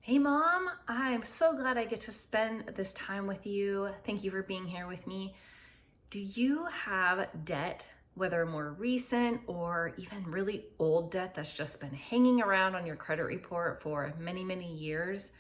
Hey mom, I'm so glad I get to spend this time with you. Thank you for being here with me. Do you have debt, whether more recent or even really old debt that's just been hanging around on your credit report for many, many years?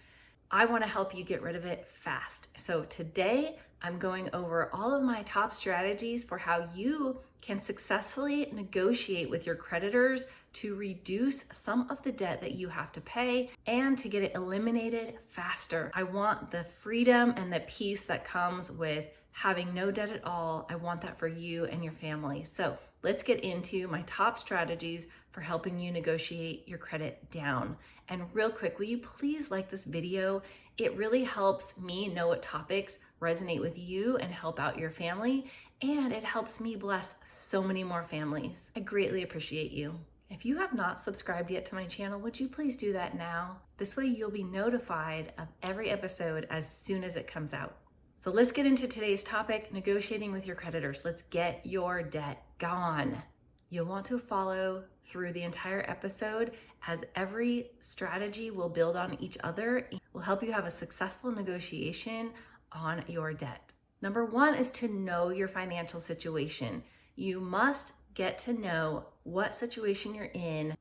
I want to help you get rid of it fast. So today I'm going over all of my top strategies for how you can successfully negotiate with your creditors to reduce some of the debt that you have to pay and to get it eliminated faster. I want the freedom and the peace that comes with having no debt at all. I want that for you and your family. So let's get into my top strategies for helping you negotiate your credit down. And real quick, will you please like this video? It really helps me know what topics resonate with you and help out your family. And it helps me bless so many more families. I greatly appreciate you. If you have not subscribed yet to my channel, would you please do that now? This way you'll be notified of every episode as soon as it comes out. So let's get into today's topic, negotiating with your creditors. Let's get your debt gone. You'll want to follow through the entire episode as every strategy will build on each other. It will help you have a successful negotiation on your debt. Number one is to know your financial situation. You must get to know what situation you're in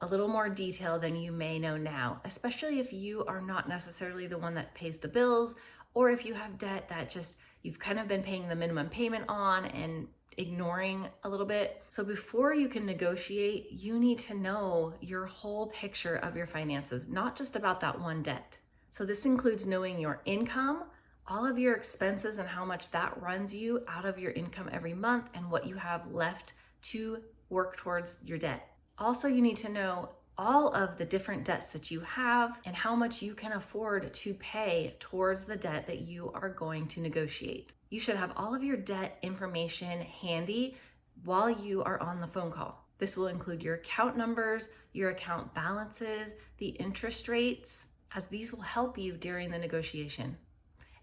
a little more detail than you may know now, especially if you are not necessarily the one that pays the bills, or if you have debt that just you've kind of been paying the minimum payment on and ignoring a little bit. So before you can negotiate, you need to know your whole picture of your finances, not just about that one debt. So this includes knowing your income, all of your expenses and how much that runs you out of your income every month and what you have left to work towards your debt. Also, you need to know all of the different debts that you have and how much you can afford to pay towards the debt that you are going to negotiate. You should have all of your debt information handy while you are on the phone call. This will include your account numbers, your account balances, the interest rates, as these will help you during the negotiation.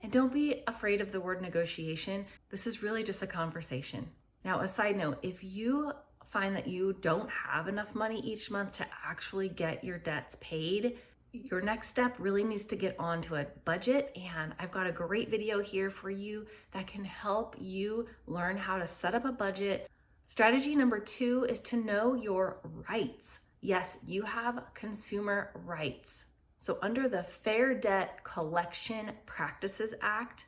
And don't be afraid of the word negotiation. This is really just a conversation. Now, a side note, if you find that you don't have enough money each month to actually get your debts paid, your next step really needs to get onto a budget. And I've got a great video here for you that can help you learn how to set up a budget. Strategy number two is to know your rights. Yes, you have consumer rights. So under the Fair Debt Collection Practices Act,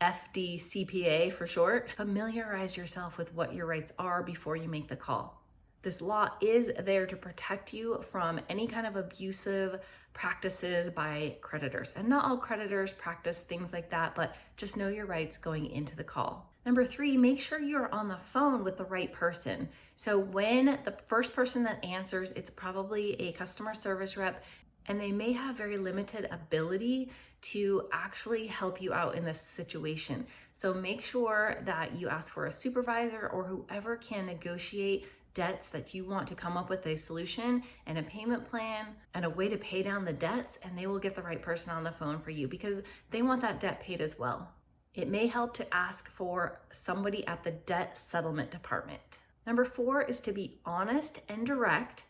FDCPA for short, familiarize yourself with what your rights are before you make the call. This law is there to protect you from any kind of abusive practices by creditors. And not all creditors practice things like that, but just know your rights going into the call. Number three, make sure you're on the phone with the right person. So when the first person that answers, it's probably a customer service rep, and they may have very limited ability to actually help you out in this situation. So make sure that you ask for a supervisor or whoever can negotiate debts that you want to come up with a solution and a payment plan and a way to pay down the debts, and they will get the right person on the phone for you because they want that debt paid as well. It may help to ask for somebody at the debt settlement department. Number four is to be honest and direct,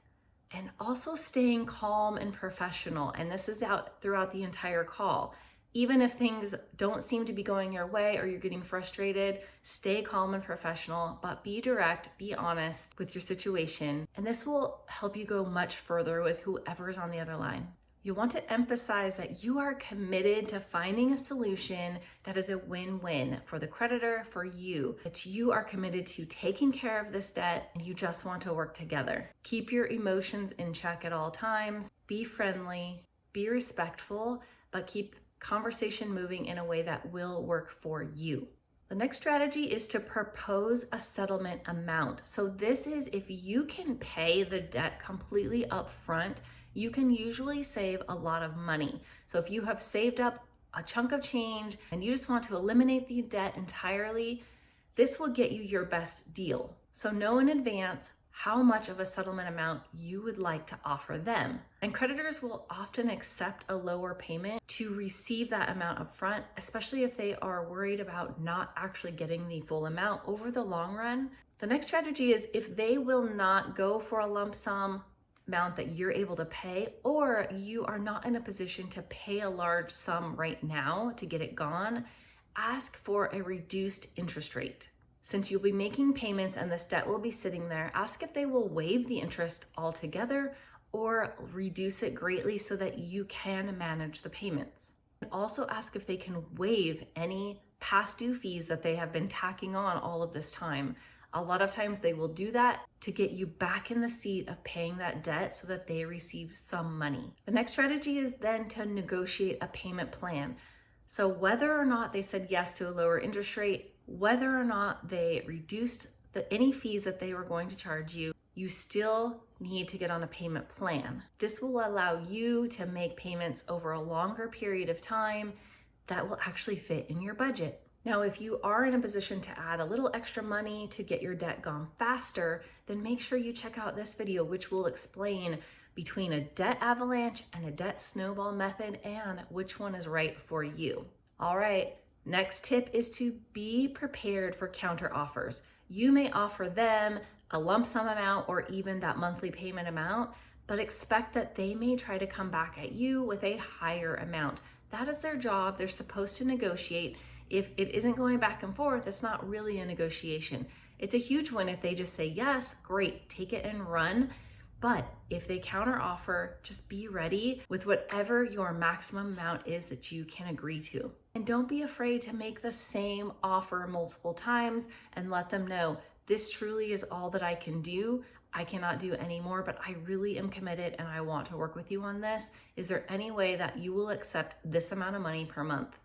and also staying calm and professional. And this is out throughout the entire call. Even if things don't seem to be going your way or you're getting frustrated, stay calm and professional, but be direct, be honest with your situation. And this will help you go much further with whoever's on the other line. You want to emphasize that you are committed to finding a solution that is a win-win for the creditor, for you, that you are committed to taking care of this debt and you just want to work together. Keep your emotions in check at all times. Be friendly, be respectful, but keep conversation moving in a way that will work for you. The next strategy is to propose a settlement amount. So this is if you can pay the debt completely up front, you can usually save a lot of money. So if you have saved up a chunk of change and you just want to eliminate the debt entirely, this will get you your best deal. So know in advance how much of a settlement amount you would like to offer them. And creditors will often accept a lower payment to receive that amount up front, especially if they are worried about not actually getting the full amount over the long run. The next strategy is if they will not go for a lump sum, amount that you're able to pay, or you are not in a position to pay a large sum right now to get it gone, ask for a reduced interest rate. Since you'll be making payments and this debt will be sitting there, ask if they will waive the interest altogether or reduce it greatly so that you can manage the payments. And also ask if they can waive any past due fees that they have been tacking on all of this time. A lot of times they will do that to get you back in the seat of paying that debt so that they receive some money. The next strategy is then to negotiate a payment plan. So whether or not they said yes to a lower interest rate, whether or not they reduced any fees that they were going to charge you, you still need to get on a payment plan. This will allow you to make payments over a longer period of time that will actually fit in your budget. Now, if you are in a position to add a little extra money to get your debt gone faster, then make sure you check out this video, which will explain between a debt avalanche and a debt snowball method and which one is right for you. All right, next tip is to be prepared for counter offers. You may offer them a lump sum amount or even that monthly payment amount, but expect that they may try to come back at you with a higher amount. That is their job. They're supposed to negotiate. If it isn't going back and forth, it's not really a negotiation. It's a huge win if they just say yes, great, take it and run. But if they counter offer, just be ready with whatever your maximum amount is that you can agree to. And don't be afraid to make the same offer multiple times and let them know, this truly is all that I can do. I cannot do any more, but I really am committed and I want to work with you on this. Is there any way that you will accept this amount of money per month?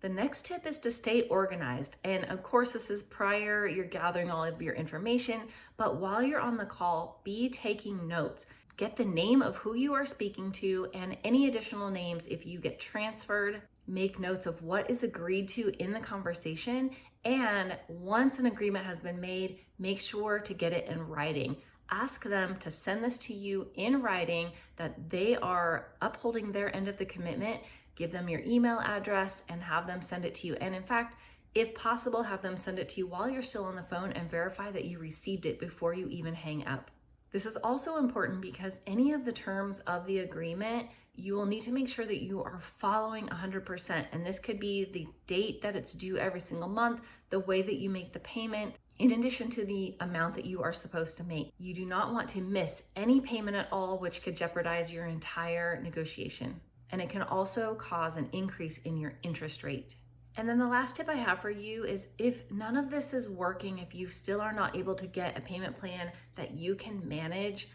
The next tip is to stay organized. And of course, this is prior, you're gathering all of your information, but while you're on the call, be taking notes. Get the name of who you are speaking to and any additional names if you get transferred. Make notes of what is agreed to in the conversation. And once an agreement has been made, make sure to get it in writing. Ask them to send this to you in writing that they are upholding their end of the commitment. Give them your email address and have them send it to you. And in fact, if possible, have them send it to you while you're still on the phone and verify that you received it before you even hang up. This is also important because any of the terms of the agreement, you will need to make sure that you are following 100%. And this could be the date that it's due every single month, the way that you make the payment, in addition to the amount that you are supposed to make. You do not want to miss any payment at all, which could jeopardize your entire negotiation. And it can also cause an increase in your interest rate. And then the last tip I have for you is if none of this is working, if you still are not able to get a payment plan that you can manage,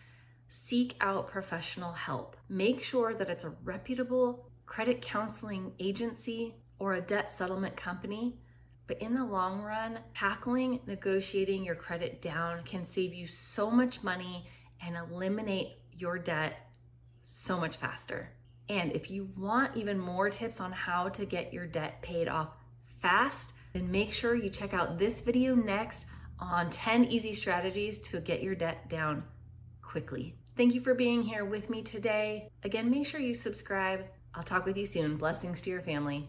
seek out professional help. Make sure that it's a reputable credit counseling agency or a debt settlement company. But in the long run, tackling negotiating your credit down can save you so much money and eliminate your debt so much faster. And if you want even more tips on how to get your debt paid off fast, then make sure you check out this video next on 10 easy strategies to get your debt down quickly. Thank you for being here with me today. Again, make sure you subscribe. I'll talk with you soon. Blessings to your family.